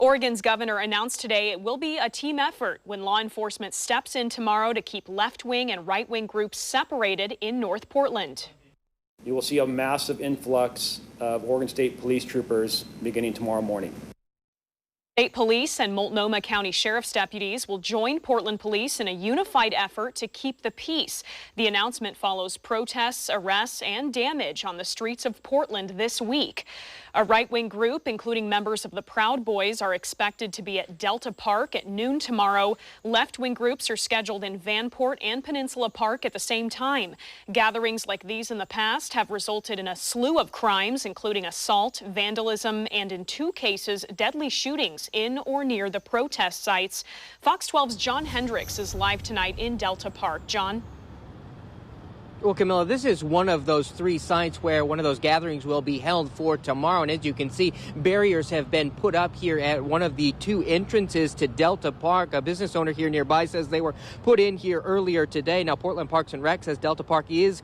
Oregon's governor announced today it will be a team effort when law enforcement steps in tomorrow to keep left-wing and right-wing groups separated in North Portland. You will see a massive influx of Oregon State police troopers beginning tomorrow morning. State police and Multnomah County Sheriff's deputies will join Portland police in a unified effort to keep the peace. The announcement follows protests, arrests, and damage on the streets of Portland this week. A right-wing group, including members of the Proud Boys, are expected to be at Delta Park at noon tomorrow. Left-wing groups are scheduled in Vanport and Peninsula Park at the same time. Gatherings like these in the past have resulted in a slew of crimes, including assault, vandalism, and in 2 cases, deadly shootings in or near the protest sites. Fox 12's John Hendricks is live tonight in Delta Park. John? Well, Camilla, this is one of those 3 sites where one of those gatherings will be held for tomorrow. And as you can see, barriers have been put up here at one of the 2 entrances to Delta Park. A business owner here nearby says they were put in here earlier today. Now, Portland Parks and Rec says Delta Park is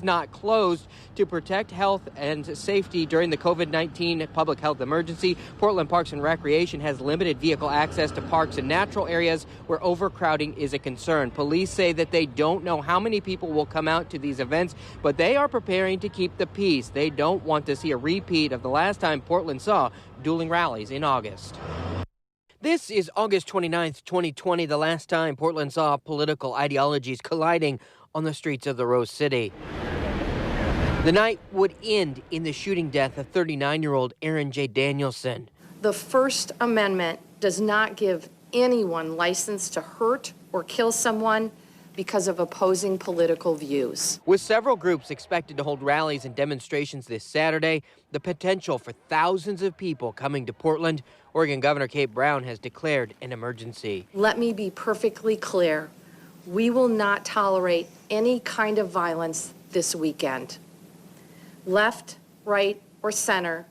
not closed to protect health and safety during the COVID-19 public health emergency. Portland Parks and Recreation has limited vehicle access to parks and natural areas where overcrowding is a concern. Police say that they don't know how many people will come out to these events, but they are preparing to keep the peace. They don't want to see a repeat of the last time Portland saw dueling rallies in August. This is August 29th, 2020, the last time Portland saw political ideologies colliding on the streets of the Rose City. The night would end in the shooting death of 39-year-old Aaron J. Danielson. The First Amendment does not give anyone license to hurt or kill someone because of opposing political views. With several groups expected to hold rallies and demonstrations this Saturday, the potential for thousands of people coming to Portland, Oregon Governor Kate Brown has declared an emergency. Let me be perfectly clear. We will not tolerate any kind of violence this weekend. Left, right, or center,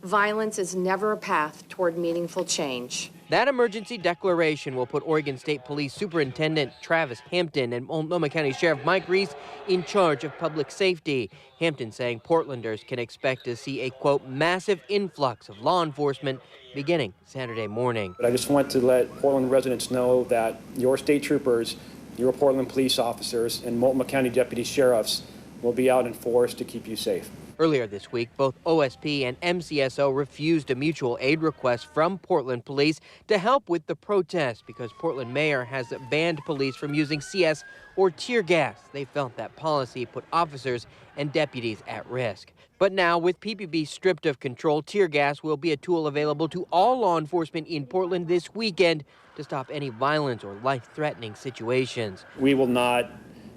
violence is never a path toward meaningful change. That emergency declaration will put Oregon State Police Superintendent Travis Hampton and Multnomah County Sheriff Mike Reese in charge of public safety. Hampton saying Portlanders can expect to see a, quote, massive influx of law enforcement beginning Saturday morning. But I just want to let Portland residents know that your state troopers, your Portland police officers, and Multnomah County deputy sheriffs will be out in force to keep you safe. Earlier this week, both OSP and MCSO refused a mutual aid request from Portland police to help with the protest because Portland mayor has banned police from using CS or tear gas. They felt that policy put officers and deputies at risk. But now, with PPB stripped of control, tear gas will be a tool available to all law enforcement in Portland this weekend to stop any violence or life-threatening situations. We will not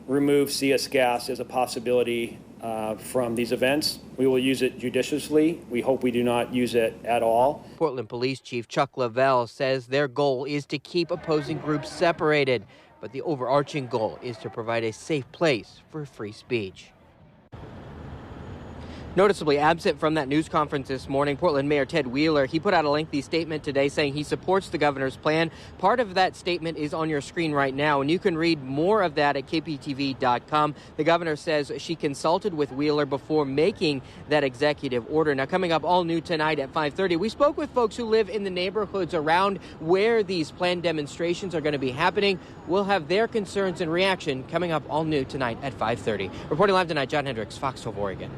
remove CS gas as a possibility from these events. We will use it judiciously. We hope we do not use it at all. Portland Police Chief Chuck Lavelle says their goal is to keep opposing groups separated, but the overarching goal is to provide a safe place for free speech. Noticeably absent from that news conference this morning, Portland Mayor Ted Wheeler, he put out a lengthy statement today saying he supports the governor's plan. Part of that statement is on your screen right now, and you can read more of that at kptv.com. The governor says she consulted with Wheeler before making that executive order. Now, coming up all new tonight at 5:30, we spoke with folks who live in the neighborhoods around where these planned demonstrations are going to be happening. We'll have their concerns and reaction coming up all new tonight at 5:30. Reporting live tonight, John Hendricks, Fox 12 Oregon.